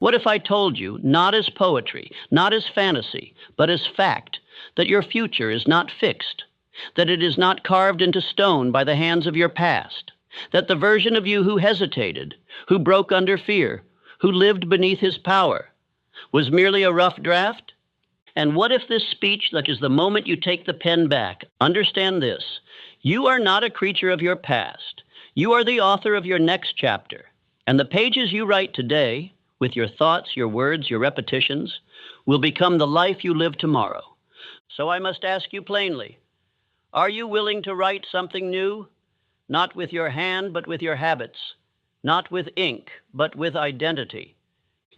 What if I told you, not as poetry, not as fantasy, but as fact, that your future is not fixed, that it is not carved into stone by the hands of your past, that the version of you who hesitated, who broke under fear, who lived beneath his power, was merely a rough draft? And what if this speech, that is the moment you take the pen back, understand this: you are not a creature of your past. You are the author of your next chapter. And the pages you write today, with your thoughts, your words, your repetitions, will become the life you live tomorrow. So I must ask you plainly, are you willing to write something new? Not with your hand, but with your habits. Not with ink, but with identity.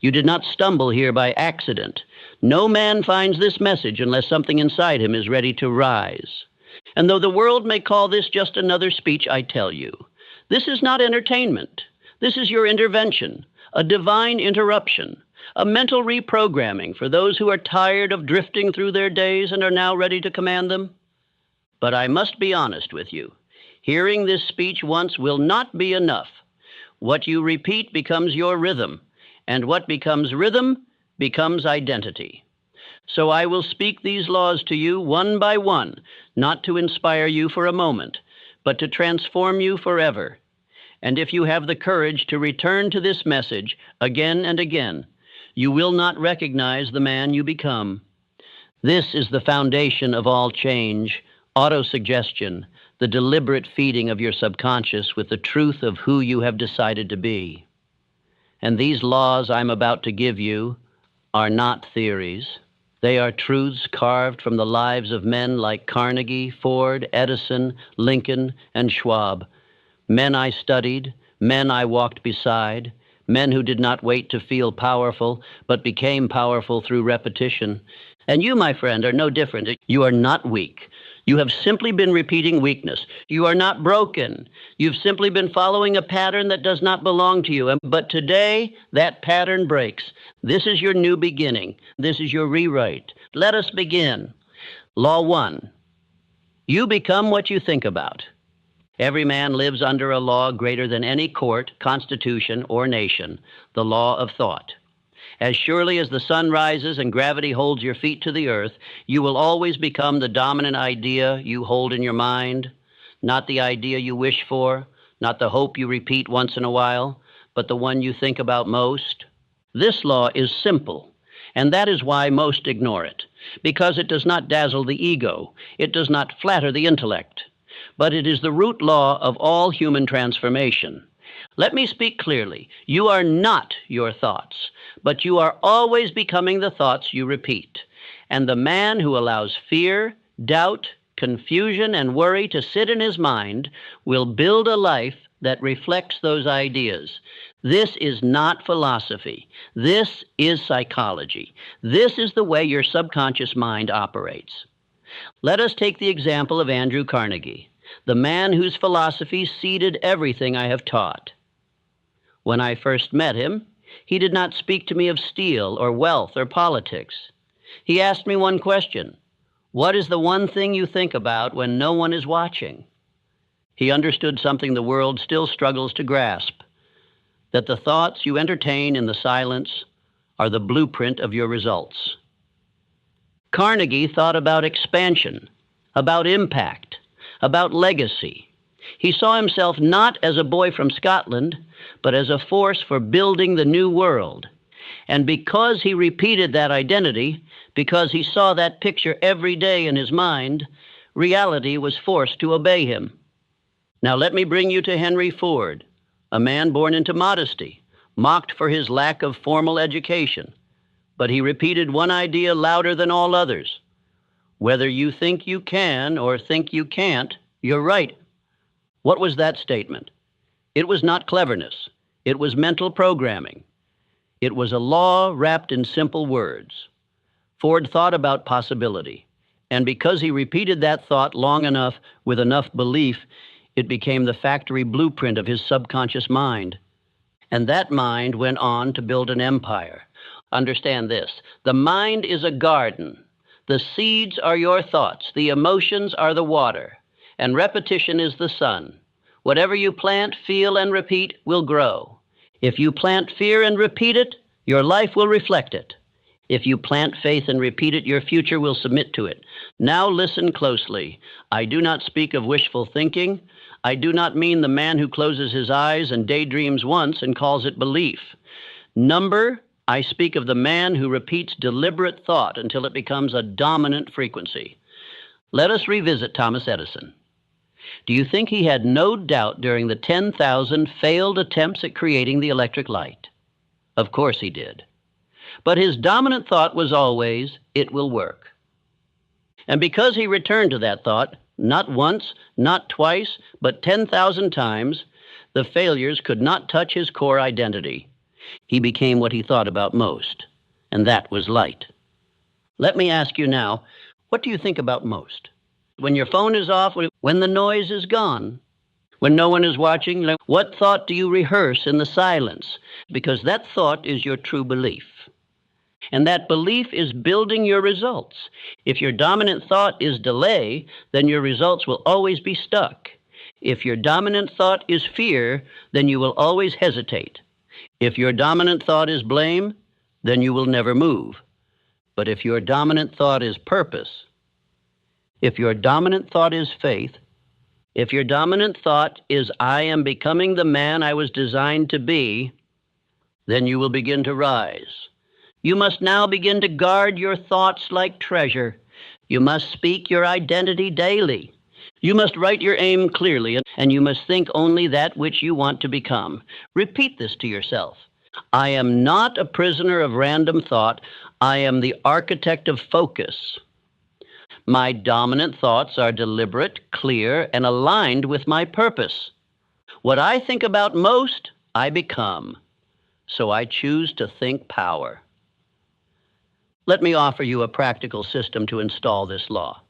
You did not stumble here by accident. No man finds this message unless something inside him is ready to rise. And though the world may call this just another speech, I tell you, this is not entertainment. This is your intervention, a divine interruption, a mental reprogramming for those who are tired of drifting through their days and are now ready to command them. But I must be honest with you. Hearing this speech once will not be enough. What you repeat becomes your rhythm, and what becomes rhythm becomes identity. So I will speak these laws to you one by one, not to inspire you for a moment, but to transform you forever. And if you have the courage to return to this message again and again, you will not recognize the man you become. This is the foundation of all change, autosuggestion, the deliberate feeding of your subconscious with the truth of who you have decided to be. And these laws I'm about to give you are not theories. They are truths carved from the lives of men like Carnegie, Ford, Edison, Lincoln, and Schwab. Men I studied, men I walked beside, men who did not wait to feel powerful, but became powerful through repetition. And you, my friend, are no different. You are not weak. You have simply been repeating weakness. You are not broken. You've simply been following a pattern that does not belong to you. But today, that pattern breaks. This is your new beginning. This is your rewrite. Let us begin. Law 1. You become what you think about. Every man lives under a law greater than any court, constitution, or nation, the law of thought. As surely as the sun rises and gravity holds your feet to the earth, you will always become the dominant idea you hold in your mind, not the idea you wish for, not the hope you repeat once in a while, but the one you think about most. This law is simple, and that is why most ignore it, because it does not dazzle the ego, it does not flatter the intellect, but it is the root law of all human transformation. Let me speak clearly. You are not your thoughts, but you are always becoming the thoughts you repeat. And the man who allows fear, doubt, confusion, and worry to sit in his mind will build a life that reflects those ideas. This is not philosophy. This is psychology. This is the way your subconscious mind operates. Let us take the example of Andrew Carnegie, the man whose philosophy seeded everything I have taught. When I first met him, he did not speak to me of steel or wealth or politics. He asked me one question: what is the one thing you think about when no one is watching? He understood something the world still struggles to grasp, that the thoughts you entertain in the silence are the blueprint of your results. Carnegie thought about expansion, about impact, about legacy. He saw himself not as a boy from Scotland, but as a force for building the new world. And because he repeated that identity, because he saw that picture every day in his mind, reality was forced to obey him. Now let me bring you to Henry Ford, a man born into modesty, mocked for his lack of formal education. But he repeated one idea louder than all others: whether you think you can or think you can't, you're right. What was that statement? It was not cleverness. It was mental programming. It was a law wrapped in simple words. Ford thought about possibility, and because he repeated that thought long enough with enough belief, it became the factory blueprint of his subconscious mind. And that mind went on to build an empire. Understand this: the mind is a garden. The seeds are your thoughts. The emotions are the water. And repetition is the sun. Whatever you plant, feel, and repeat will grow. If you plant fear and repeat it, Your life will reflect it. If you plant faith and repeat it, your future will submit to it. Now listen closely. I do not speak of wishful thinking. I do not mean the man who closes his eyes and daydreams once and calls it belief. I speak of the man who repeats deliberate thought until it becomes a dominant frequency. Let us revisit Thomas Edison. Do you think he had no doubt during the 10,000 failed attempts at creating the electric light? Of course he did. But his dominant thought was always, it will work. And because he returned to that thought, not once, not twice, but 10,000 times, the failures could not touch his core identity. He became what he thought about most, and that was light. Let me ask you now, what do you think about most? When your phone is off, when the noise is gone, when no one is watching, what thought do you rehearse in the silence? Because that thought is your true belief. And that belief is building your results. If your dominant thought is delay, then your results will always be stuck. If your dominant thought is fear, then you will always hesitate. If your dominant thought is blame, then you will never move. But if your dominant thought is purpose, if your dominant thought is faith, if your dominant thought is I am becoming the man I was designed to be, then you will begin to rise. You must now begin to guard your thoughts like treasure. You must speak your identity daily. You must write your aim clearly, and you must think only that which you want to become. Repeat this to yourself. I am not a prisoner of random thought. I am the architect of focus. My dominant thoughts are deliberate, clear, and aligned with my purpose. What I think about most, I become. So I choose to think power. Let me offer you a practical system to install this law.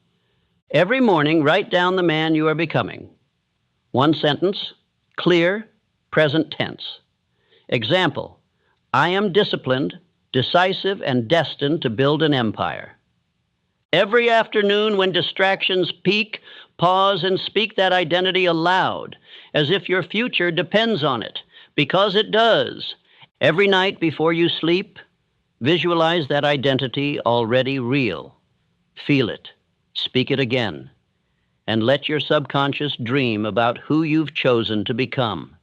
Every morning, write down the man you are becoming. One sentence, clear, present tense. Example, I am disciplined, decisive, and destined to build an empire. Every afternoon when distractions peak, pause and speak that identity aloud, as if your future depends on it, because it does. Every night before you sleep, visualize that identity already real. Feel it. Speak it again. And let your subconscious dream about who you've chosen to become.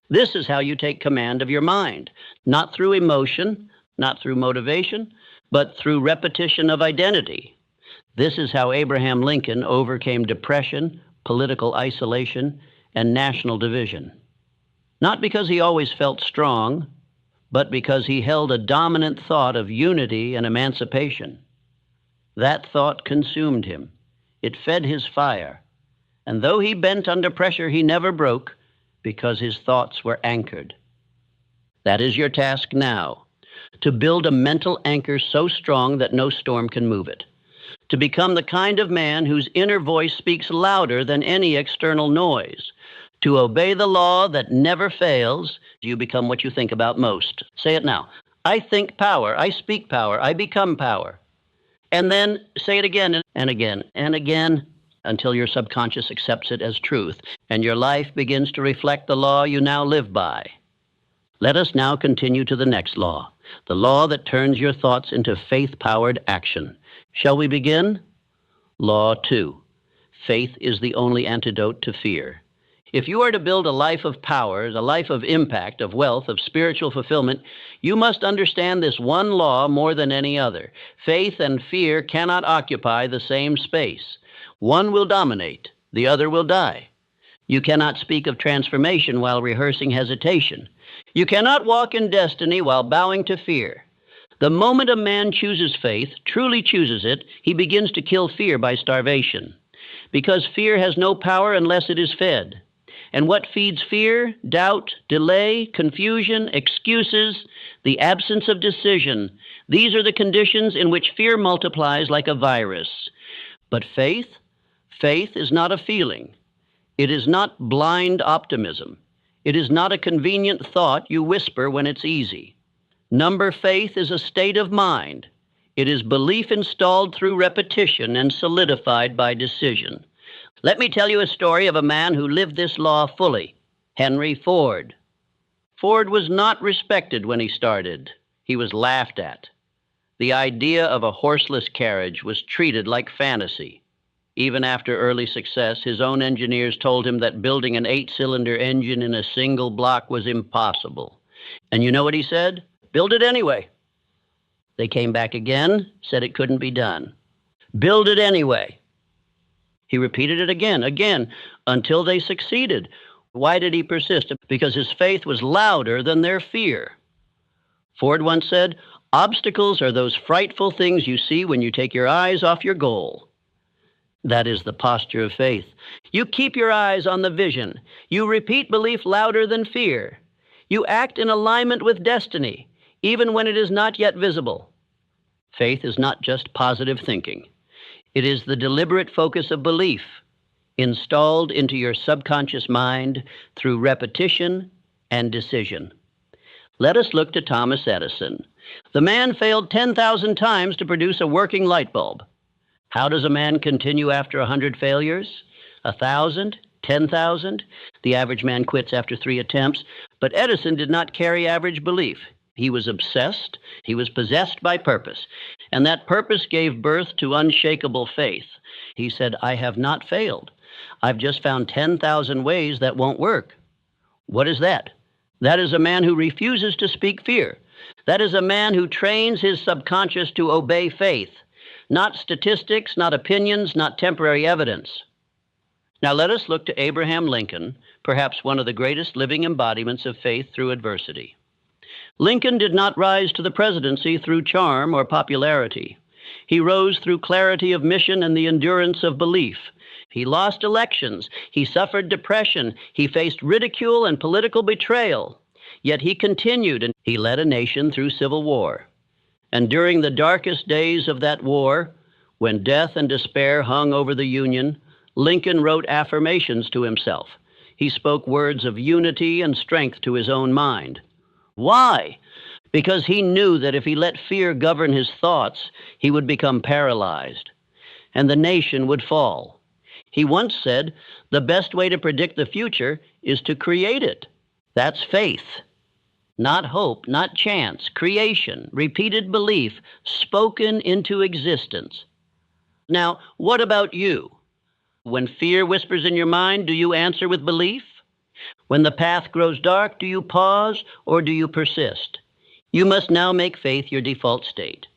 This is how you take command of your mind, not through emotion, not through motivation, but through repetition of identity. This is how Abraham Lincoln overcame depression, political isolation, and national division. Not because he always felt strong, but because he held a dominant thought of unity and emancipation. That thought consumed him. It fed his fire. And though he bent under pressure, he never broke because his thoughts were anchored. That is your task now, to build a mental anchor so strong that no storm can move it. To become the kind of man whose inner voice speaks louder than any external noise. To obey the law that never fails, you become what you think about most. Say it now. I think power. I speak power. I become power. And then say it again and again and again until your subconscious accepts it as truth and your life begins to reflect the law you now live by. Let us now continue to the next law, the law that turns your thoughts into faith-powered action. Shall we begin? Law 2. Faith is the only antidote to fear. If you are to build a life of power, a life of impact, of wealth, of spiritual fulfillment, you must understand this one law more than any other. Faith and fear cannot occupy the same space. One will dominate, the other will die. You cannot speak of transformation while rehearsing hesitation. You cannot walk in destiny while bowing to fear. The moment a man chooses faith, truly chooses it, he begins to kill fear by starvation. Because fear has no power unless it is fed. And what feeds fear? Doubt, delay, confusion, excuses, the absence of decision. These are the conditions in which fear multiplies like a virus. But faith is not a feeling. It is not blind optimism. It is not a convenient thought you whisper when it's easy. Faith is a state of mind. It is belief installed through repetition and solidified by decision. Let me tell you a story of a man who lived this law fully, Henry Ford. Ford was not respected when he started. He was laughed at. The idea of a horseless carriage was treated like fantasy. Even after early success, his own engineers told him that building an 8-cylinder engine in a single block was impossible. And you know what he said? Build it anyway. They came back again, said it couldn't be done. Build it anyway. He repeated it again, until they succeeded. Why did he persist? Because his faith was louder than their fear. Ford once said, "Obstacles are those frightful things you see when you take your eyes off your goal." That is the posture of faith. You keep your eyes on the vision. You repeat belief louder than fear. You act in alignment with destiny, even when it is not yet visible. Faith is not just positive thinking. It is the deliberate focus of belief, installed into your subconscious mind through repetition and decision. Let us look to Thomas Edison. The man failed 10,000 times to produce a working light bulb. How does a man continue after 100 failures? 1,000? 10,000? The average man quits after 3 attempts, but Edison did not carry average belief. He was obsessed, he was possessed by purpose, and that purpose gave birth to unshakable faith. He said, "I have not failed. I've just found 10,000 ways that won't work." What is that? That is a man who refuses to speak fear. That is a man who trains his subconscious to obey faith, not statistics, not opinions, not temporary evidence. Now let us look to Abraham Lincoln, perhaps one of the greatest living embodiments of faith through adversity. Lincoln did not rise to the presidency through charm or popularity. He rose through clarity of mission and the endurance of belief. He lost elections. He suffered depression. He faced ridicule and political betrayal. Yet he continued, and he led a nation through civil war. And during the darkest days of that war, when death and despair hung over the Union, Lincoln wrote affirmations to himself. He spoke words of unity and strength to his own mind. Why? Because he knew that if he let fear govern his thoughts, he would become paralyzed, and the nation would fall. He once said, "The best way to predict the future is to create it." That's faith. Not hope, not chance, creation, repeated belief, spoken into existence. Now, what about you? When fear whispers in your mind, do you answer with belief? When the path grows dark, do you pause or do you persist? You must now make faith your default state.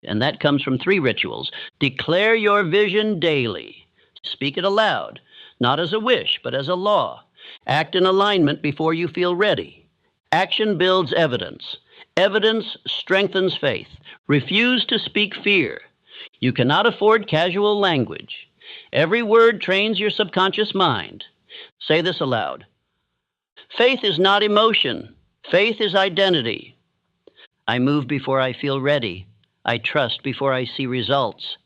And that comes from 3 rituals. Declare your vision daily. Speak it aloud, not as a wish, but as a law. Act in alignment before you feel ready. Action builds evidence. Evidence strengthens faith. Refuse to speak fear. You cannot afford casual language. Every word trains your subconscious mind. Say this aloud. Faith is not emotion. Faith is identity. I move before I feel ready. I trust before I see results.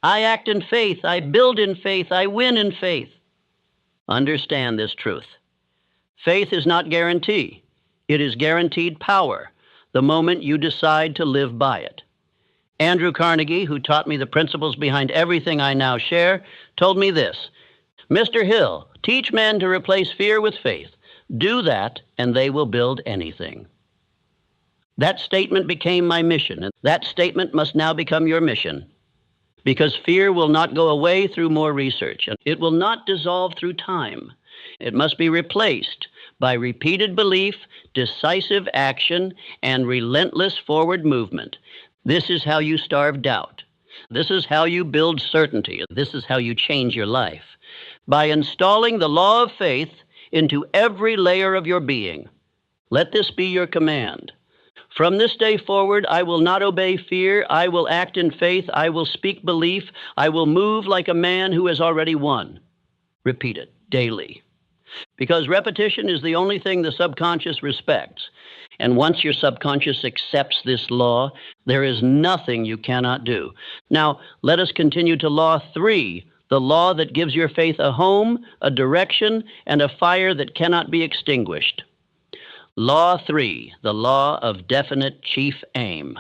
I act in faith. I build in faith. I win in faith. Understand this truth. Faith is not guarantee. It is guaranteed power the moment you decide to live by it. Andrew Carnegie, who taught me the principles behind everything I now share, told me this: "Mr. Hill, teach men to replace fear with faith. Do that, and they will build anything." That statement became my mission, and that statement must now become your mission. Because fear will not go away through more research, and it will not dissolve through time. It must be replaced by repeated belief, decisive action, and relentless forward movement. This is how you starve doubt. This is how you build certainty. This is how you change your life. By installing the law of faith into every layer of your being. Let this be your command. From this day forward, I will not obey fear. I will act in faith. I will speak belief. I will move like a man who has already won. Repeat it daily. Because repetition is the only thing the subconscious respects. And once your subconscious accepts this law, there is nothing you cannot do. Now, let us continue to law 3, the law that gives your faith a home, a direction, and a fire that cannot be extinguished. Law 3, the law of definite chief aim.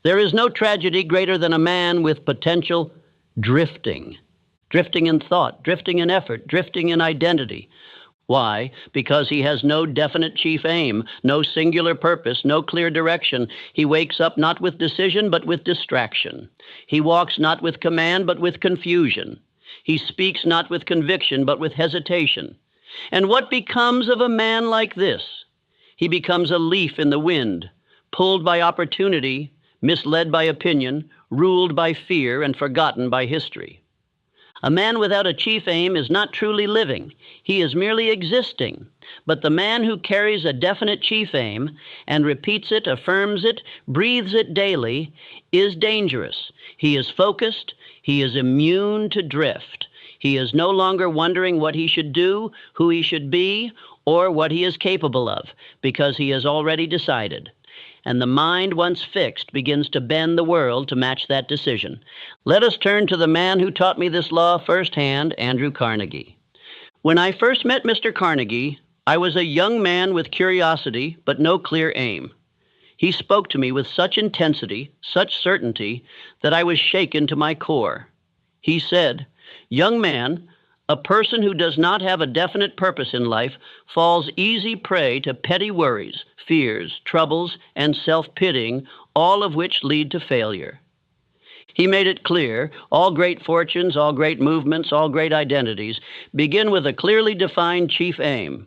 There is no tragedy greater than a man with potential drifting in thought, drifting in effort, drifting in identity. Why? Because he has no definite chief aim, no singular purpose, no clear direction. He wakes up not with decision, but with distraction. He walks not with command, but with confusion. He speaks not with conviction, but with hesitation. And what becomes of a man like this? He becomes a leaf in the wind, pulled by opportunity, misled by opinion, ruled by fear, and forgotten by history. A man without a chief aim is not truly living. He is merely existing. But the man who carries a definite chief aim and repeats it, affirms it, breathes it daily is dangerous. He is focused. He is immune to drift. He is no longer wondering what he should do, who he should be, or what he is capable of, because he has already decided. And the mind, once fixed, begins to bend the world to match that decision. Let us turn to the man who taught me this law firsthand, Andrew Carnegie. When I first met Mr. Carnegie, I was a young man with curiosity, but no clear aim. He spoke to me with such intensity, such certainty, that I was shaken to my core. He said, "Young man, a person who does not have a definite purpose in life falls easy prey to petty worries, fears, troubles, and self-pitying, all of which lead to failure." He made it clear, all great fortunes, all great movements, all great identities begin with a clearly defined chief aim.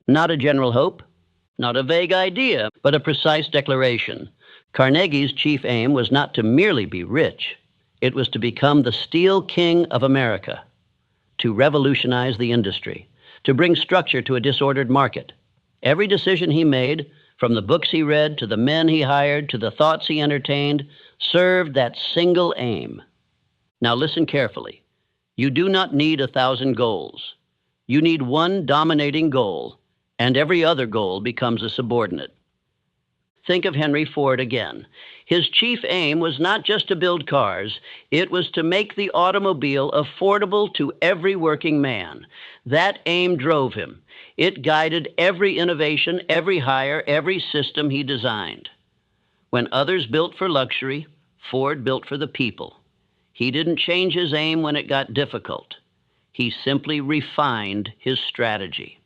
Not a general hope, not a vague idea, but a precise declaration. Carnegie's chief aim was not to merely be rich. It was to become the steel king of America, to revolutionize the industry, to bring structure to a disordered market. Every decision he made, from the books he read to the men he hired to the thoughts he entertained, served that single aim. Now listen carefully. You do not need 1,000 goals. You need one dominating goal, and every other goal becomes a subordinate. Think of Henry Ford again. His chief aim was not just to build cars, it was to make the automobile affordable to every working man. That aim drove him. It guided every innovation, every hire, every system he designed. When others built for luxury, Ford built for the people. He didn't change his aim when it got difficult. He simply refined his strategy.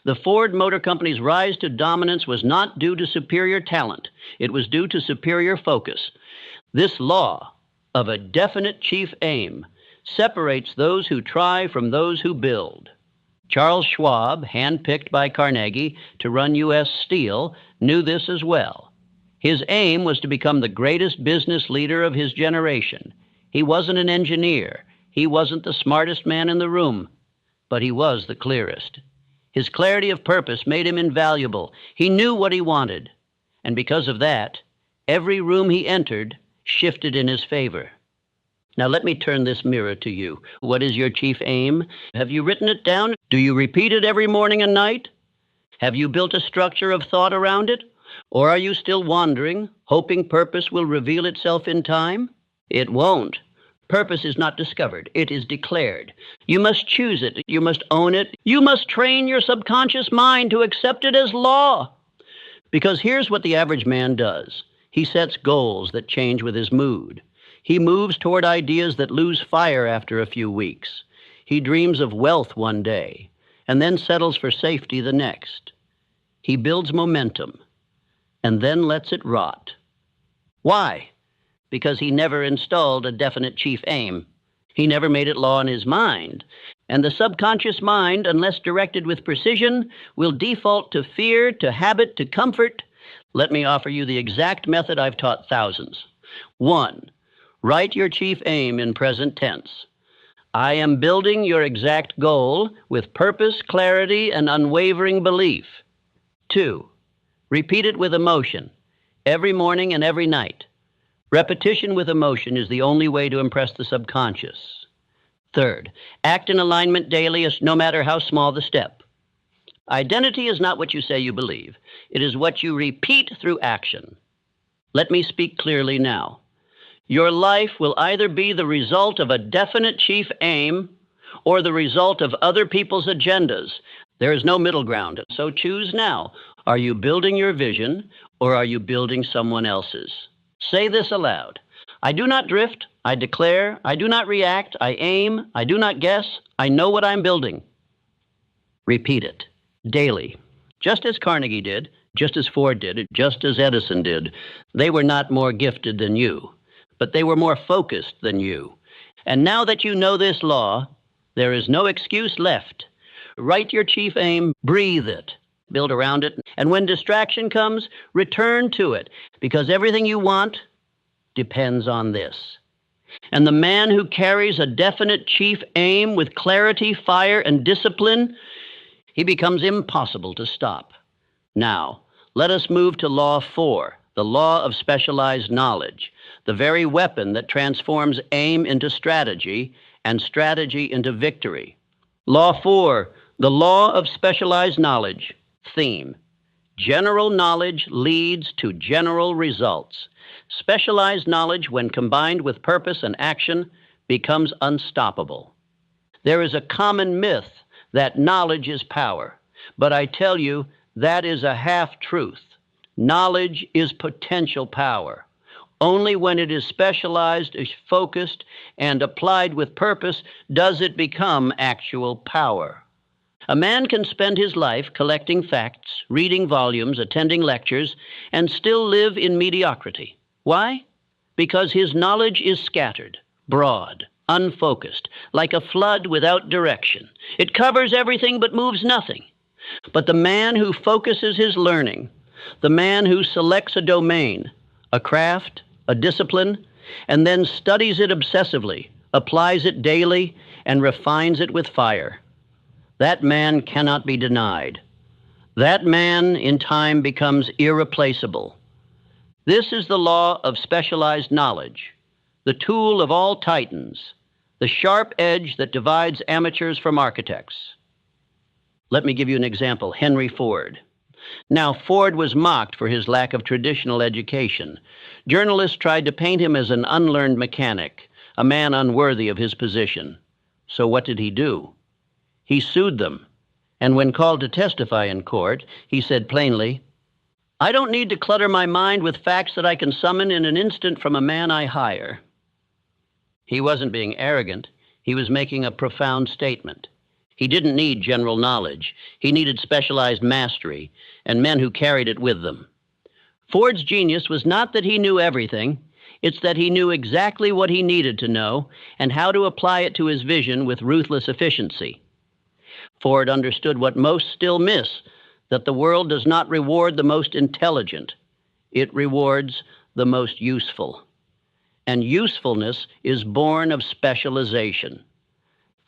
The Ford Motor Company's rise to dominance was not due to superior talent. It was due to superior focus. This law of a definite chief aim separates those who try from those who build. Charles Schwab, handpicked by Carnegie to run U.S. Steel, knew this as well. His aim was to become the greatest business leader of his generation. He wasn't an engineer. He wasn't the smartest man in the room, but he was the clearest. His clarity of purpose made him invaluable. He knew what he wanted, and because of that, every room he entered shifted in his favor. Now let me turn this mirror to you. What is your chief aim? Have you written it down? Do you repeat it every morning and night? Have you built a structure of thought around it? Or are you still wandering, hoping purpose will reveal itself in time? It won't. Purpose is not discovered. It is declared. You must choose it. You must own it. You must train your subconscious mind to accept it as law. Because here's what the average man does. He sets goals that change with his mood. He moves toward ideas that lose fire after a few weeks. He dreams of wealth one day, and then settles for safety the next. He builds momentum, and then lets it rot. Why? Because he never installed a definite chief aim. He never made it law in his mind. And the subconscious mind, unless directed with precision, will default to fear, to habit, to comfort. Let me offer you the exact method I've taught thousands. 1. Write your chief aim in present tense. I am building your exact goal with purpose, clarity, and unwavering belief. 2. Repeat it with emotion, every morning and every night. Repetition with emotion is the only way to impress the subconscious. 3. Act in alignment daily, no matter how small the step. Identity is not what you say you believe. It is what you repeat through action. Let me speak clearly now. Your life will either be the result of a definite chief aim or the result of other people's agendas. There is no middle ground, so choose now. Are you building your vision or are you building someone else's? Say this aloud. I do not drift. I declare. I do not react. I aim. I do not guess. I know what I'm building. Repeat it daily, just as Carnegie did, just as Ford did, just as Edison did. They were not more gifted than you, but they were more focused than you. And now that you know this law, there is no excuse left. Write your chief aim, breathe it, build around it, and when distraction comes, return to it, because everything you want depends on this. And the man who carries a definite chief aim with clarity, fire, and discipline, he becomes impossible to stop. Now, let us move to Law 4, the law of specialized knowledge, the very weapon that transforms aim into strategy and strategy into victory. Law 4, the law of specialized knowledge. Theme: general knowledge leads to general results. Specialized knowledge, when combined with purpose and action, becomes unstoppable. There is a common myth that knowledge is power, but I tell you, that is a half-truth. Knowledge is potential power. Only when it is specialized, is focused, and applied with purpose does it become actual power. A man can spend his life collecting facts, reading volumes, attending lectures, and still live in mediocrity. Why? Because his knowledge is scattered, broad, unfocused, like a flood without direction. It covers everything but moves nothing. But the man who focuses his learning, the man who selects a domain, a craft, a discipline, and then studies it obsessively, applies it daily, and refines it with fire, that man cannot be denied. That man in time becomes irreplaceable. This is the law of specialized knowledge, the tool of all titans, the sharp edge that divides amateurs from architects. Let me give you an example. Henry Ford. Now, Ford was mocked for his lack of traditional education. Journalists tried to paint him as an unlearned mechanic, a man unworthy of his position. So what did he do? He sued them, and when called to testify in court, he said plainly, "I don't need to clutter my mind with facts that I can summon in an instant from a man I hire." He wasn't being arrogant. He was making a profound statement. He didn't need general knowledge. He needed specialized mastery and men who carried it with them. Ford's genius was not that he knew everything. It's that he knew exactly what he needed to know and how to apply it to his vision with ruthless efficiency. Ford understood what most still miss, that the world does not reward the most intelligent. It rewards the most useful. And usefulness is born of specialization.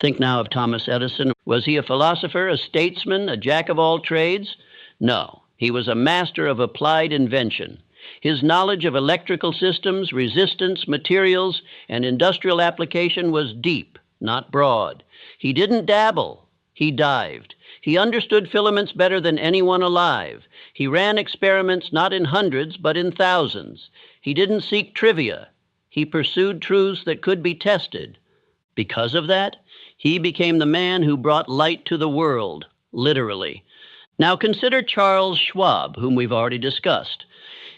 Think now of Thomas Edison. Was he a philosopher, a statesman, a jack of all trades? No, he was a master of applied invention. His knowledge of electrical systems, resistance, materials, and industrial application was deep, not broad. He didn't dabble, he dived. He understood filaments better than anyone alive. He ran experiments not in hundreds, but in thousands. He didn't seek trivia. He pursued truths that could be tested. Because of that, he became the man who brought light to the world, literally. Now consider Charles Schwab, whom we've already discussed.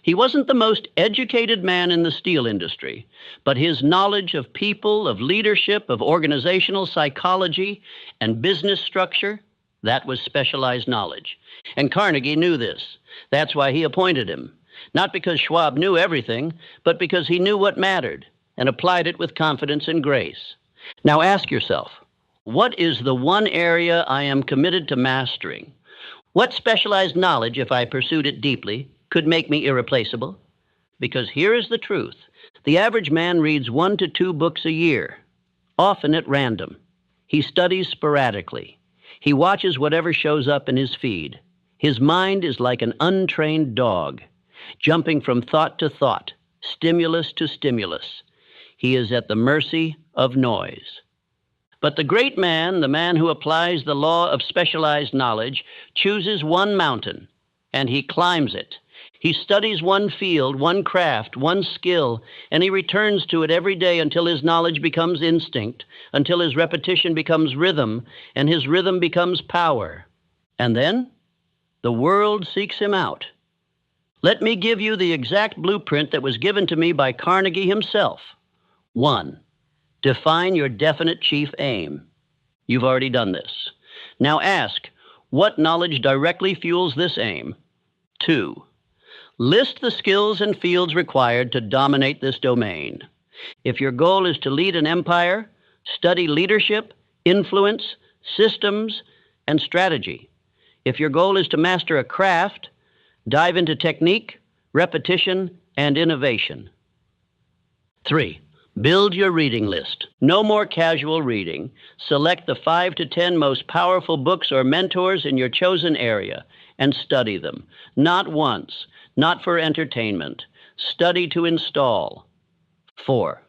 He wasn't the most educated man in the steel industry, but his knowledge of people, of leadership, of organizational psychology, and business structure, that was specialized knowledge. And Carnegie knew this. That's why he appointed him. Not because Schwab knew everything, but because he knew what mattered and applied it with confidence and grace. Now ask yourself, what is the one area I am committed to mastering? What specialized knowledge, if I pursued it deeply, could make me irreplaceable? Because here is the truth. The average man reads 1 to 2 books a year, often at random. He studies sporadically. He watches whatever shows up in his feed. His mind is like an untrained dog, jumping from thought to thought, stimulus to stimulus. He is at the mercy of noise. But the great man, the man who applies the law of specialized knowledge, chooses one mountain, and he climbs it. He studies one field, one craft, one skill, and he returns to it every day until his knowledge becomes instinct, until his repetition becomes rhythm, and his rhythm becomes power. And then the world seeks him out. Let me give you the exact blueprint that was given to me by Carnegie himself. 1. Define your definite chief aim. You've already done this. Now ask, What knowledge directly fuels this aim? 2. List the skills and fields required to dominate this domain. If your goal is to lead an empire, study leadership, influence, systems, and strategy. If your goal is to master a craft, dive into technique, repetition, and innovation. 3. Build your reading list. No more casual reading. Select the 5 to 10 most powerful books or mentors in your chosen area and study them. Not once, not for entertainment. Study to install. 4.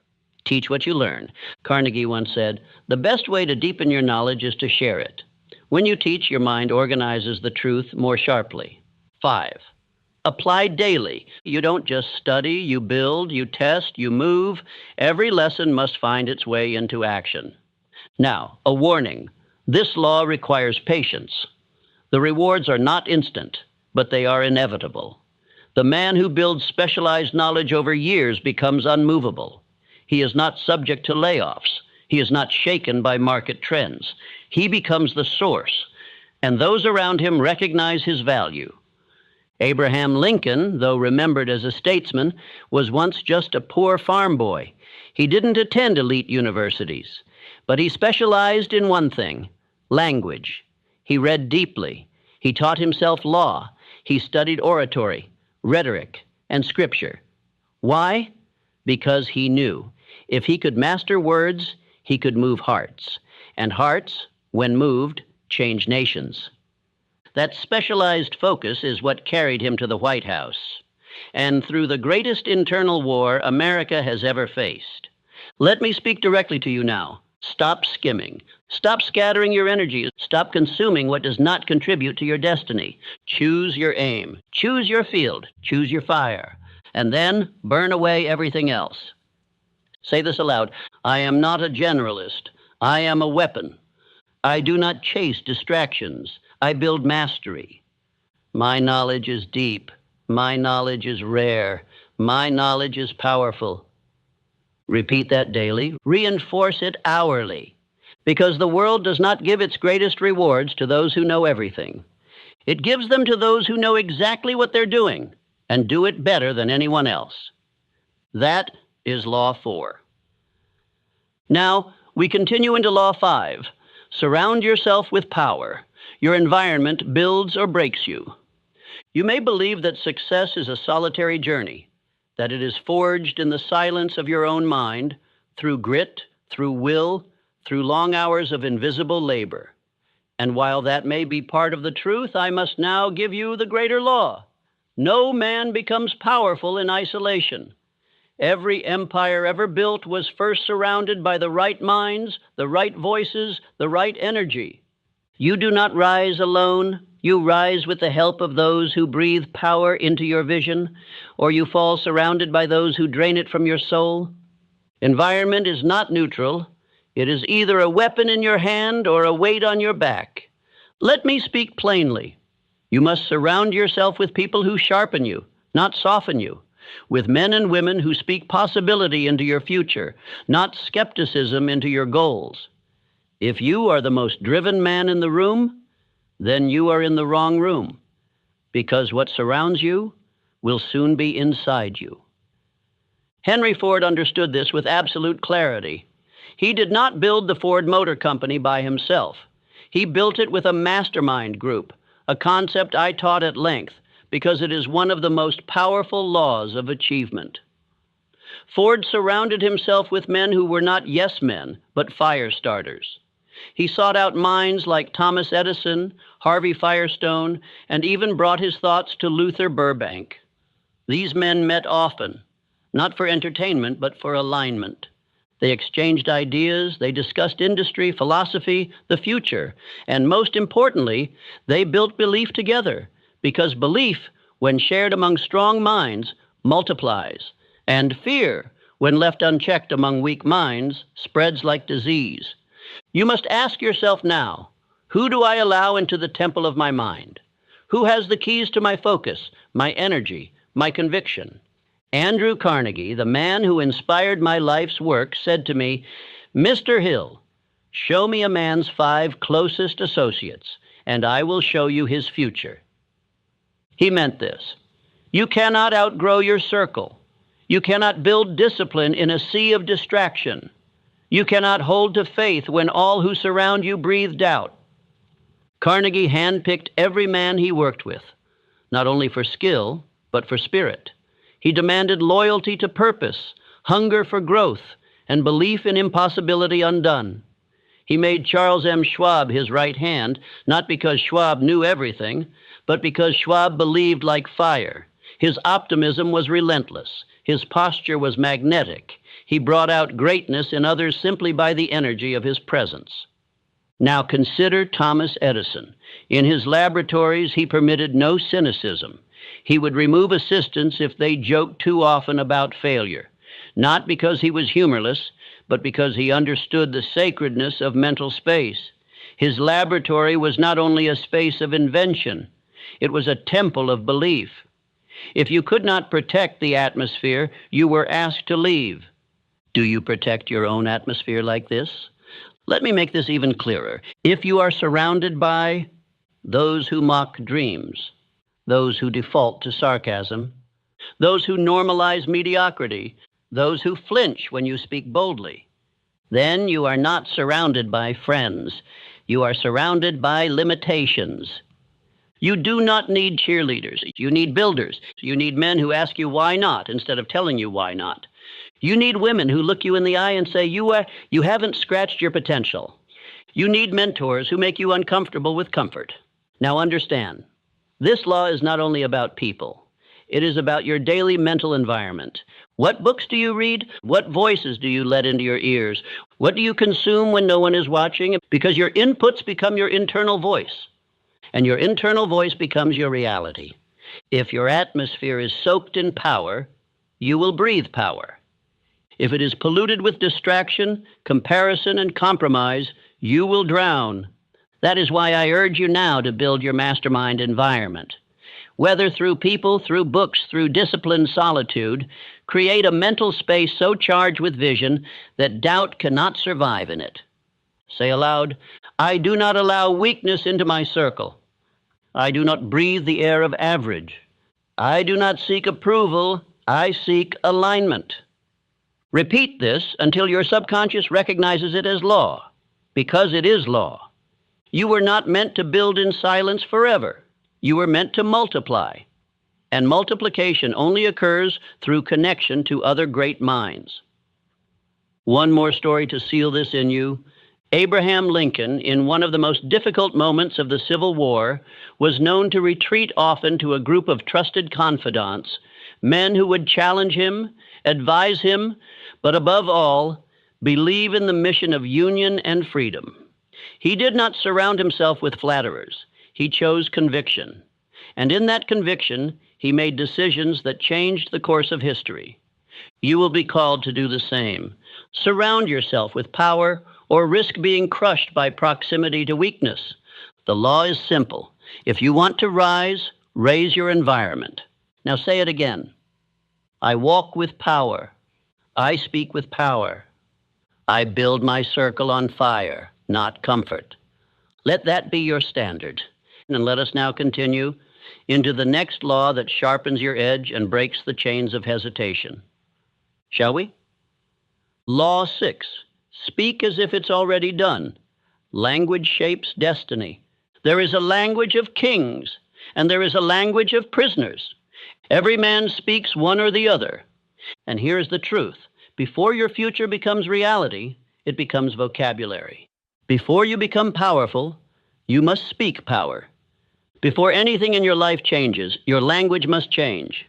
Teach what you learn. Carnegie once said, "The best way to deepen your knowledge is to share it." When you teach, your mind organizes the truth more sharply. 5. Apply daily. You don't just study, you build, you test, you move. Every lesson must find its way into action. Now, a warning. This law requires patience. The rewards are not instant, but they are inevitable. The man who builds specialized knowledge over years becomes unmovable. He is not subject to layoffs. He is not shaken by market trends. He becomes the source, and those around him recognize his value. Abraham Lincoln, though remembered as a statesman, was once just a poor farm boy. He didn't attend elite universities, but he specialized in one thing: language. He read deeply. He taught himself law. He studied oratory, rhetoric, and scripture. Why? Because he knew if he could master words, he could move hearts, and hearts, when moved, change nations. That specialized focus is what carried him to the White House, and through the greatest internal war America has ever faced. Let me speak directly to you now. Stop skimming. Stop scattering your energy. Stop consuming what does not contribute to your destiny. Choose your aim. Choose your field. Choose your fire. And then burn away everything else. Say this aloud. I am not a generalist. I am a weapon. I do not chase distractions. I build mastery. My knowledge is deep. My knowledge is rare. My knowledge is powerful. Repeat that daily. Reinforce it hourly. Because the world does not give its greatest rewards to those who know everything. It gives them to those who know exactly what they're doing and do it better than anyone else. That is Law 4. Now, we continue into Law 5. Surround yourself with power. Your environment builds or breaks you. You may believe that success is a solitary journey, that it is forged in the silence of your own mind, through grit, through will, through long hours of invisible labor. And while that may be part of the truth, I must now give you the greater law. No man becomes powerful in isolation. Every empire ever built was first surrounded by the right minds, the right voices, the right energy. You do not rise alone. You rise with the help of those who breathe power into your vision, or you fall surrounded by those who drain it from your soul. Environment is not neutral. It is either a weapon in your hand or a weight on your back. Let me speak plainly. You must surround yourself with people who sharpen you, not soften you, with men and women who speak possibility into your future, not skepticism into your goals. If you are the most driven man in the room, then you are in the wrong room, because what surrounds you will soon be inside you. Henry Ford understood this with absolute clarity. He did not build the Ford Motor Company by himself. He built it with a mastermind group, a concept I taught at length, because it is one of the most powerful laws of achievement. Ford surrounded himself with men who were not yes men, but fire starters. He sought out minds like Thomas Edison, Harvey Firestone, and even brought his thoughts to Luther Burbank. These men met often, not for entertainment, but for alignment. They exchanged ideas, they discussed industry, philosophy, the future, and most importantly, they built belief together, because belief, when shared among strong minds, multiplies, and fear, when left unchecked among weak minds, spreads like disease. You must ask yourself now, who do I allow into the temple of my mind? Who has the keys to my focus, my energy, my conviction? Andrew Carnegie, the man who inspired my life's work, said to me, "Mr. Hill, show me a man's 5 closest associates, and I will show you his future. He meant this. You cannot outgrow your circle. You cannot build discipline in a sea of distraction. You cannot hold to faith when all who surround you breathe doubt. Carnegie handpicked every man he worked with, not only for skill, but for spirit. He demanded loyalty to purpose, hunger for growth, and belief in impossibility undone. He made Charles M. Schwab his right hand, not because Schwab knew everything, but because Schwab believed like fire. His optimism was relentless. His posture was magnetic. He brought out greatness in others simply by the energy of his presence. Now consider Thomas Edison. In his laboratories, he permitted no cynicism. He would remove assistants if they joked too often about failure, not because he was humorless, but because he understood the sacredness of mental space. His laboratory was not only a space of invention, it was a temple of belief. If you could not protect the atmosphere, you were asked to leave. Do you protect your own atmosphere like this? Let me make this even clearer. If you are surrounded by those who mock dreams, those who default to sarcasm, those who normalize mediocrity, those who flinch when you speak boldly, then you are not surrounded by friends. You are surrounded by limitations. You do not need cheerleaders. You need builders. You need men who ask you why not instead of telling you why not. You need women who look you in the eye and say, you haven't scratched your potential. You need mentors who make you uncomfortable with comfort. Now understand, this law is not only about people. It is about your daily mental environment. What books do you read? What voices do you let into your ears? What do you consume when no one is watching? Because your inputs become your internal voice, and your internal voice becomes your reality. If your atmosphere is soaked in power, you will breathe power. If it is polluted with distraction, comparison, and compromise, you will drown. That is why I urge you now to build your mastermind environment. Whether through people, through books, through disciplined solitude, create a mental space so charged with vision that doubt cannot survive in it. Say aloud, I do not allow weakness into my circle. I do not breathe the air of average. I do not seek approval. I seek alignment. Repeat this until your subconscious recognizes it as law, because it is law. You were not meant to build in silence forever. You were meant to multiply. And multiplication only occurs through connection to other great minds. One more story to seal this in you. Abraham Lincoln, in one of the most difficult moments of the Civil War, was known to retreat often to a group of trusted confidants, men who would challenge him, advise him, but above all, believe in the mission of union and freedom. He did not surround himself with flatterers. He chose conviction. And in that conviction, he made decisions that changed the course of history. You will be called to do the same. Surround yourself with power or risk being crushed by proximity to weakness. The law is simple. If you want to rise, raise your environment. Now say it again. I walk with power. I speak with power. I build my circle on fire, not comfort. Let that be your standard. And let us now continue into the next law that sharpens your edge and breaks the chains of hesitation. Shall we? Law 6. Speak as if it's already done. Language shapes destiny. There is a language of kings, and there is a language of prisoners. Every man speaks one or the other. And here's the truth. Before your future becomes reality, it becomes vocabulary. Before you become powerful, you must speak power. Before anything in your life changes, your language must change.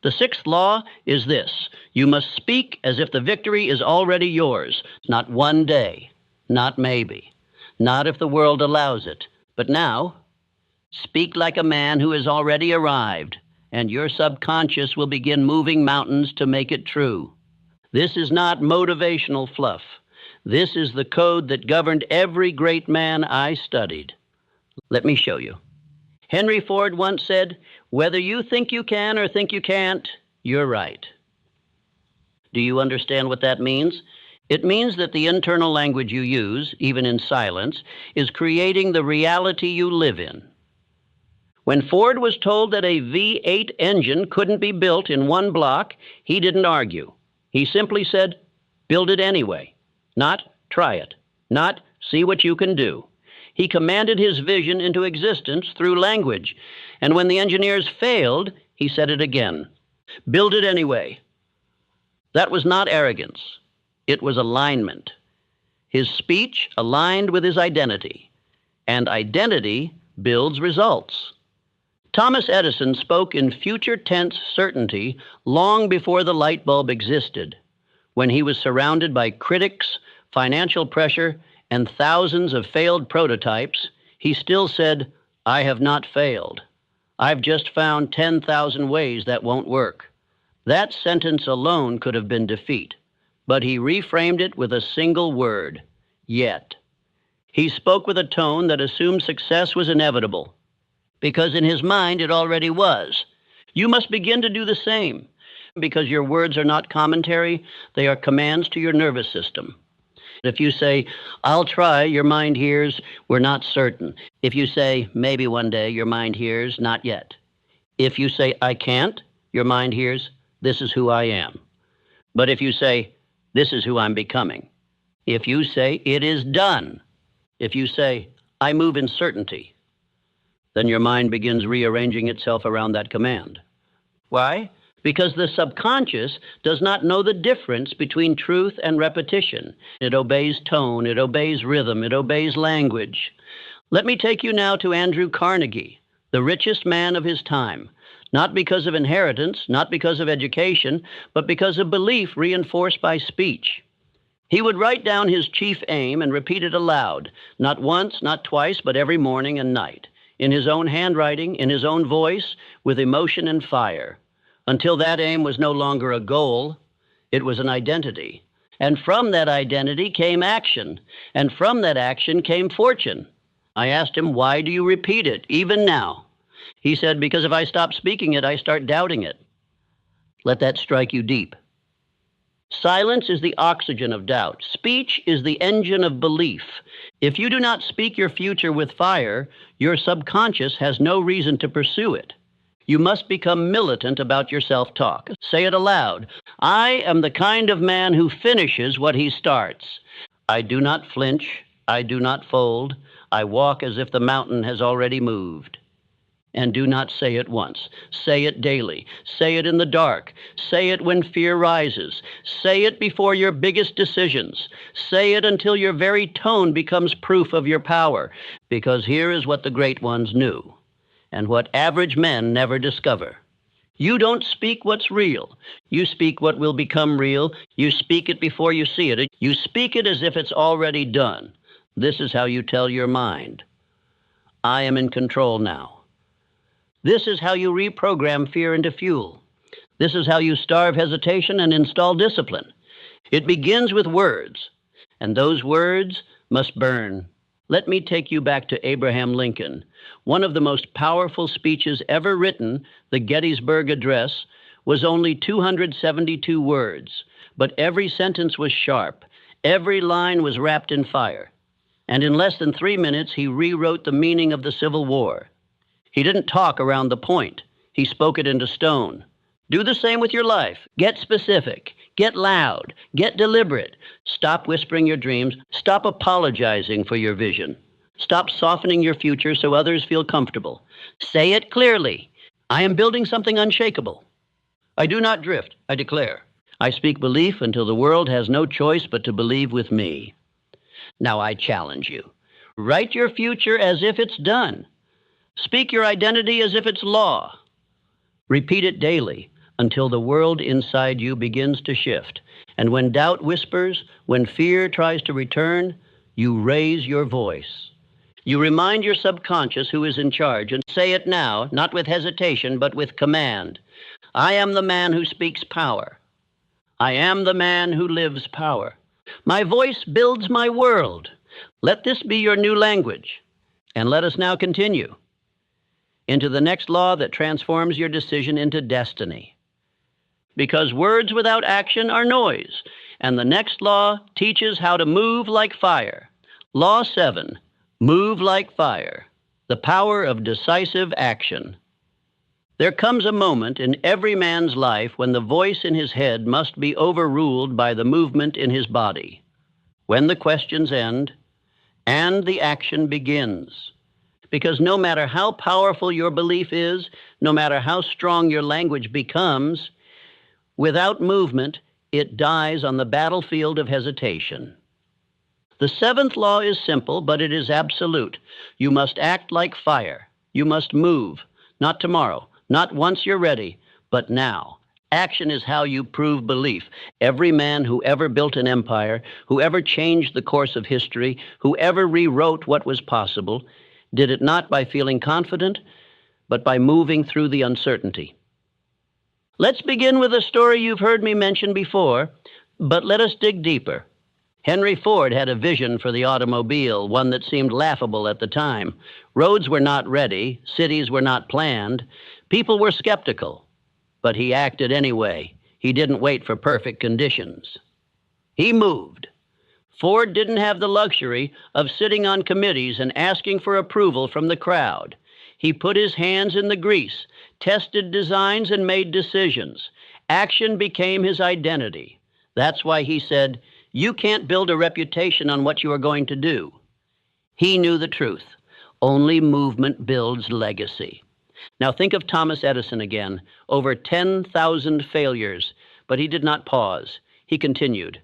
The 6th law is this. You must speak as if the victory is already yours. Not one day, not maybe, not if the world allows it. But now, speak like a man who has already arrived, and your subconscious will begin moving mountains to make it true. This is not motivational fluff. This is the code that governed every great man I studied. Let me show you. Henry Ford once said, whether you think you can or think you can't, you're right. Do you understand what that means? It means that the internal language you use, even in silence, is creating the reality you live in. When Ford was told that a V8 engine couldn't be built in one block, he didn't argue. He simply said, "Build it anyway." Not, "Try it." Not, "See what you can do." He commanded his vision into existence through language. And when the engineers failed, he said it again. "Build it anyway." That was not arrogance. It was alignment. His speech aligned with his identity. And identity builds results. Thomas Edison spoke in future tense certainty long before the light bulb existed. When he was surrounded by critics, financial pressure, and thousands of failed prototypes, he still said, "I have not failed. I've just found 10,000 ways that won't work." That sentence alone could have been defeat, but he reframed it with a single word, "yet." He spoke with a tone that assumed success was inevitable, because in his mind it already was. You must begin to do the same, because your words are not commentary, they are commands to your nervous system. If you say, "I'll try," your mind hears, "We're not certain." If you say, "Maybe one day," your mind hears, "Not yet." If you say, "I can't," your mind hears, "This is who I am." But if you say, "This is who I'm becoming," if you say, "It is done," if you say, "I move in certainty," then your mind begins rearranging itself around that command. Why? Because the subconscious does not know the difference between truth and repetition. It obeys tone, it obeys rhythm, it obeys language. Let me take you now to Andrew Carnegie, the richest man of his time, not because of inheritance, not because of education, but because of belief reinforced by speech. He would write down his chief aim and repeat it aloud, not once, not twice, but every morning and night, in his own handwriting, in his own voice, with emotion and fire, until that aim was no longer a goal, it was an identity. And from that identity came action, and from that action came fortune. I asked him, "Why do you repeat it, even now?" He said, "Because if I stop speaking it, I start doubting it." Let that strike you deep. Silence is the oxygen of doubt. Speech is the engine of belief. If you do not speak your future with fire, your subconscious has no reason to pursue it. You must become militant about your self-talk. Say it aloud. "I am the kind of man who finishes what he starts. I do not flinch. I do not fold. I walk as if the mountain has already moved." And do not say it once. Say it daily. Say it in the dark. Say it when fear rises. Say it before your biggest decisions. Say it until your very tone becomes proof of your power, because here is what the great ones knew, and what average men never discover. You don't speak what's real. You speak what will become real. You speak it before you see it. You speak it as if it's already done. This is how you tell your mind, "I am in control now." This is how you reprogram fear into fuel. This is how you starve hesitation and install discipline. It begins with words, and those words must burn. Let me take you back to Abraham Lincoln. One of the most powerful speeches ever written, the Gettysburg Address, was only 272 words, but every sentence was sharp. Every line was wrapped in fire. And in less than 3 minutes, he rewrote the meaning of the Civil War. He didn't talk around the point. He spoke it into stone. Do the same with your life. Get specific. Get loud. Get deliberate. Stop whispering your dreams. Stop apologizing for your vision. Stop softening your future so others feel comfortable. Say it clearly. "I am building something unshakable. I do not drift, I declare. I speak belief until the world has no choice but to believe with me." Now I challenge you. Write your future as if it's done. Speak your identity as if it's law. Repeat it daily until the world inside you begins to shift. And when doubt whispers, when fear tries to return, you raise your voice. You remind your subconscious who is in charge, and say it now, not with hesitation, but with command. "I am the man who speaks power. I am the man who lives power. My voice builds my world." Let this be your new language. And let us now continue into the next law that transforms your decision into destiny. Because words without action are noise, And the next law teaches how to move like fire. Law 7, move like fire, the power of decisive action. There comes a moment in every man's life when the voice in his head must be overruled by the movement in his body. When the questions end and the action begins. Because no matter how powerful your belief is, no matter how strong your language becomes, without movement, it dies on the battlefield of hesitation. The 7th law is simple, but it is absolute. You must act like fire. You must move, not tomorrow, not once you're ready, but now. Action is how you prove belief. Every man who ever built an empire, who ever changed the course of history, who ever rewrote what was possible, did it not by feeling confident, but by moving through the uncertainty. Let's begin with a story you've heard me mention before, but let us dig deeper. Henry Ford had a vision for the automobile, one that seemed laughable at the time. Roads were not ready, cities were not planned, people were skeptical. But he acted anyway. He didn't wait for perfect conditions. He moved. Ford didn't have the luxury of sitting on committees and asking for approval from the crowd. He put his hands in the grease, tested designs, and made decisions. Action became his identity. That's why he said, "You can't build a reputation on what you are going to do." He knew the truth. Only movement builds legacy. Now think of Thomas Edison again. Over 10,000 failures, but he did not pause. He continued.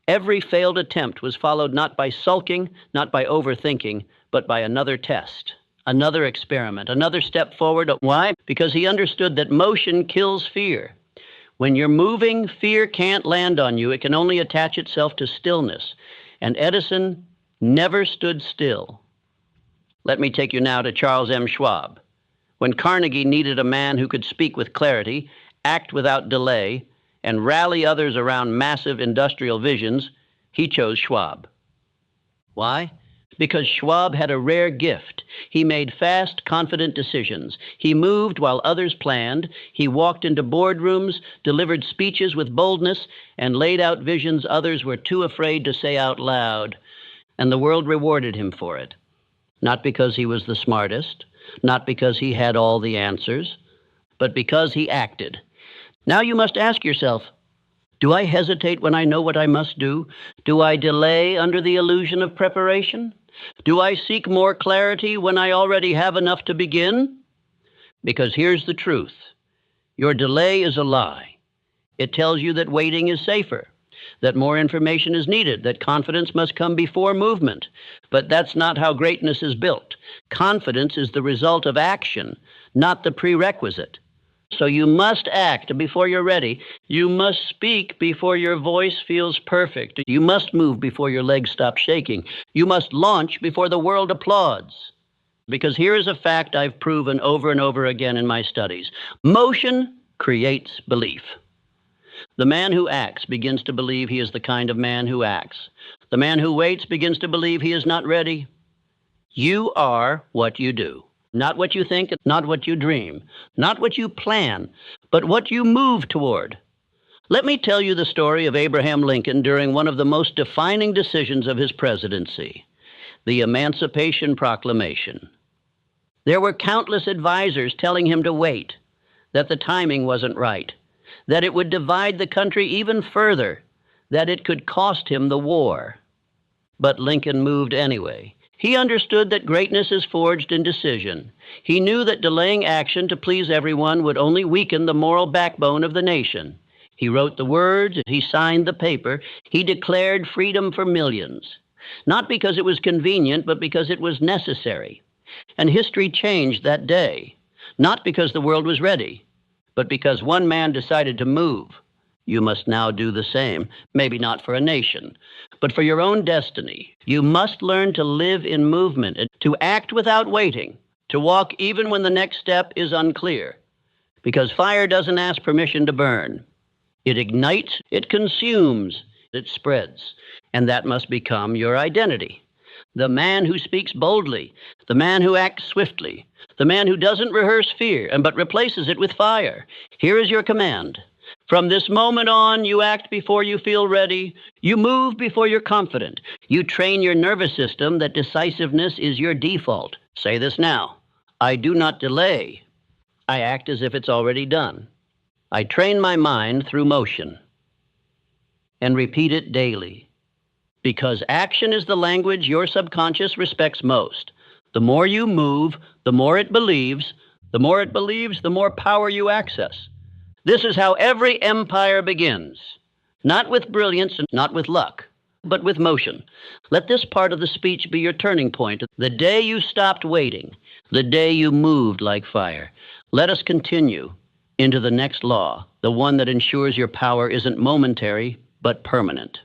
Every failed attempt was followed not by sulking, not by overthinking, but by another test, another experiment, another step forward. Why? Because he understood that motion kills fear. When you're moving, fear can't land on you. It can only attach itself to stillness. And Edison never stood still. Let me take you now to Charles M. Schwab. When Carnegie needed a man who could speak with clarity, act without delay, and rally others around massive industrial visions, he chose Schwab. Why? Because Schwab had a rare gift. He made fast, confident decisions. He moved while others planned. He walked into boardrooms, delivered speeches with boldness, and laid out visions others were too afraid to say out loud. And the world rewarded him for it. Not because he was the smartest, not because he had all the answers, but because he acted. Now you must ask yourself, do I hesitate when I know what I must do? Do I delay under the illusion of preparation? Do I seek more clarity when I already have enough to begin? Because here's the truth. Your delay is a lie. It tells you that waiting is safer, that more information is needed, that confidence must come before movement. But that's not how greatness is built. Confidence is the result of action, not the prerequisite. So you must act before you're ready. You must speak before your voice feels perfect. You must move before your legs stop shaking. You must launch before the world applauds. Because here is a fact I've proven over and over again in my studies. Motion creates belief. The man who acts begins to believe he is the kind of man who acts. The man who waits begins to believe he is not ready. You are what you do. Not what you think, not what you dream, not what you plan, but what you move toward. Let me tell you the story of Abraham Lincoln during one of the most defining decisions of his presidency, the Emancipation Proclamation. There were countless advisors telling him to wait, that the timing wasn't right, that it would divide the country even further, that it could cost him the war. But Lincoln moved anyway. He understood that greatness is forged in decision. He knew that delaying action to please everyone would only weaken the moral backbone of the nation. He wrote the words, he signed the paper, he declared freedom for millions. Not because it was convenient, but because it was necessary. And history changed that day. Not because the world was ready, but because one man decided to move. You must now do the same. Maybe not for a nation, but for your own destiny. You must learn to live in movement, to act without waiting, to walk even when the next step is unclear. Because fire doesn't ask permission to burn. It ignites, it consumes, it spreads. And that must become your identity. The man who speaks boldly, the man who acts swiftly, the man who doesn't rehearse fear, but replaces it with fire. Here is your command. From this moment on, you act before you feel ready. You move before you're confident. You train your nervous system that decisiveness is your default. Say this now. I do not delay. I act as if it's already done. I train my mind through motion. And repeat it daily. Because action is the language your subconscious respects most. The more you move, the more it believes. The more it believes, the more power you access. This is how every empire begins. Not with brilliance and not with luck, but with motion. Let this part of the speech be your turning point. The day you stopped waiting, the day you moved like fire. Let us continue into the next law, the one that ensures your power isn't momentary, but permanent.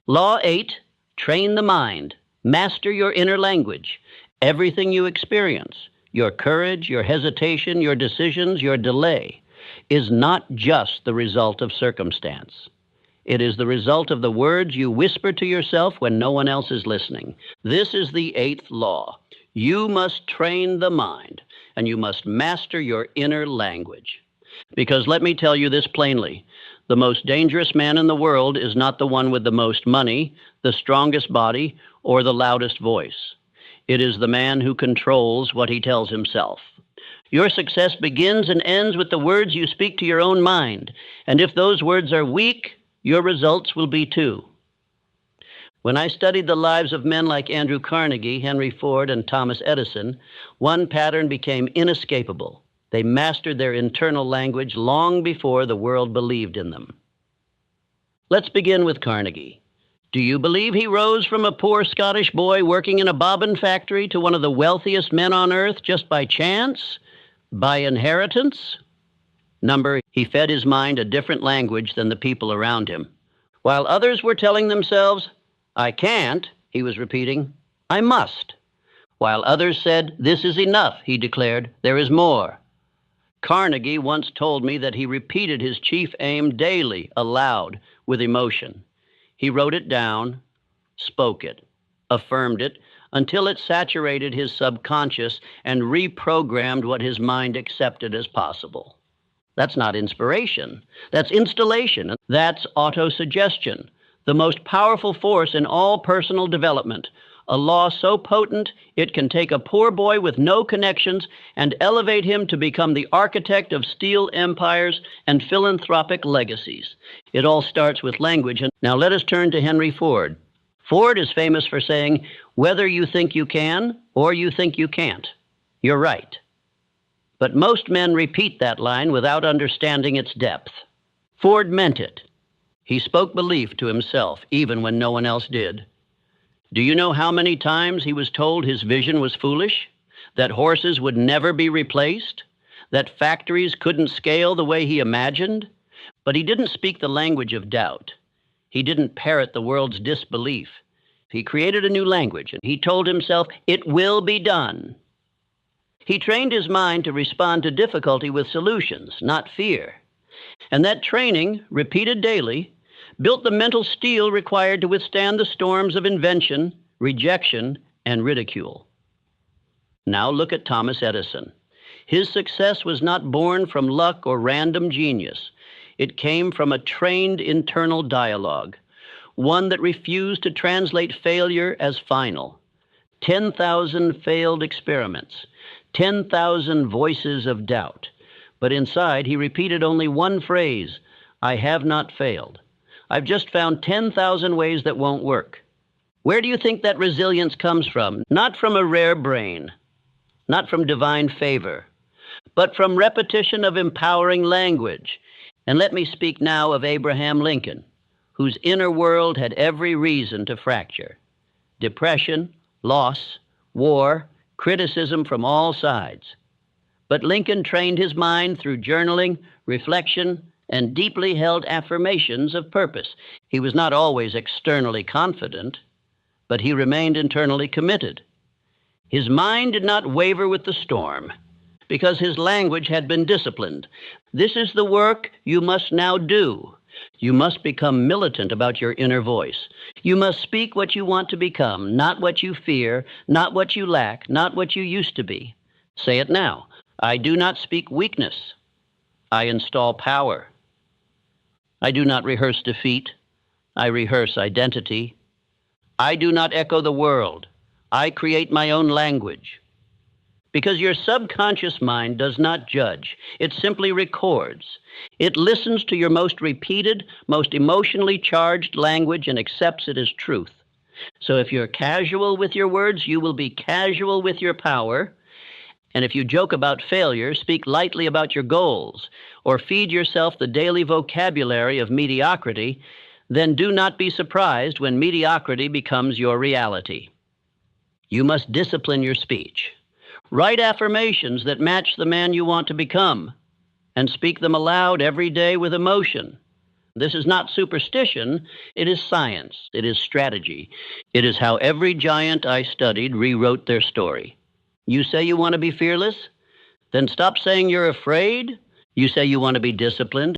Law 8, train the mind. Master your inner language. Everything you experience, your courage, your hesitation, your decisions, your delay, is not just the result of circumstance. It is the result of the words you whisper to yourself when no one else is listening. This is the 8th law. You must train the mind, and you must master your inner language. Because let me tell you this plainly, the most dangerous man in the world is not the one with the most money, the strongest body, or the loudest voice. It is the man who controls what he tells himself. Your success begins and ends with the words you speak to your own mind, and if those words are weak, your results will be too. When I studied the lives of men like Andrew Carnegie, Henry Ford, and Thomas Edison, one pattern became inescapable. They mastered their internal language long before the world believed in them. Let's begin with Carnegie. Do you believe he rose from a poor Scottish boy working in a bobbin factory to one of the wealthiest men on earth just by chance? By inheritance? He fed his mind a different language than the people around him. While others were telling themselves, I can't, he was repeating, I must. While others said, this is enough, he declared, there is more. Carnegie once told me that he repeated his chief aim daily, aloud, with emotion. He wrote it down, spoke it, affirmed it, until it saturated his subconscious and reprogrammed what his mind accepted as possible. That's not inspiration. That's installation. That's autosuggestion, the most powerful force in all personal development, a law so potent it can take a poor boy with no connections and elevate him to become the architect of steel empires and philanthropic legacies. It all starts with language. And now let us turn to Henry Ford. Ford is famous for saying, whether you think you can or you think you can't, you're right. But most men repeat that line without understanding its depth. Ford meant it. He spoke belief to himself, even when no one else did. Do you know how many times he was told his vision was foolish? That horses would never be replaced? That factories couldn't scale the way he imagined? But he didn't speak the language of doubt. He didn't parrot the world's disbelief. He created a new language, and he told himself, it will be done. He trained his mind to respond to difficulty with solutions, not fear. And that training, repeated daily, built the mental steel required to withstand the storms of invention, rejection, and ridicule. Now look at Thomas Edison. His success was not born from luck or random genius. It came from a trained internal dialogue, one that refused to translate failure as final. 10,000 failed experiments, 10,000 voices of doubt. But inside, he repeated only one phrase, I have not failed. I've just found 10,000 ways that won't work. Where do you think that resilience comes from? Not from a rare brain, not from divine favor, but from repetition of empowering language. And let me speak now of Abraham Lincoln, whose inner world had every reason to fracture. Depression, loss, war, criticism from all sides. But Lincoln trained his mind through journaling, reflection, and deeply held affirmations of purpose. He was not always externally confident, but he remained internally committed. His mind did not waver with the storm, because his language had been disciplined. This is the work you must now do. You must become militant about your inner voice. You must speak what you want to become, not what you fear, not what you lack, not what you used to be. Say it now. I do not speak weakness. I install power. I do not rehearse defeat. I rehearse identity. I do not echo the world. I create my own language. Because your subconscious mind does not judge. It simply records. It listens to your most repeated, most emotionally charged language and accepts it as truth. So if you're casual with your words, you will be casual with your power. And if you joke about failure, speak lightly about your goals, or feed yourself the daily vocabulary of mediocrity, then do not be surprised when mediocrity becomes your reality. You must discipline your speech. Write affirmations that match the man you want to become, and speak them aloud every day with emotion. This is not superstition, it is science, it is strategy. It is how every giant I studied rewrote their story. You say you want to be fearless? Then stop saying you're afraid. You say you want to be disciplined.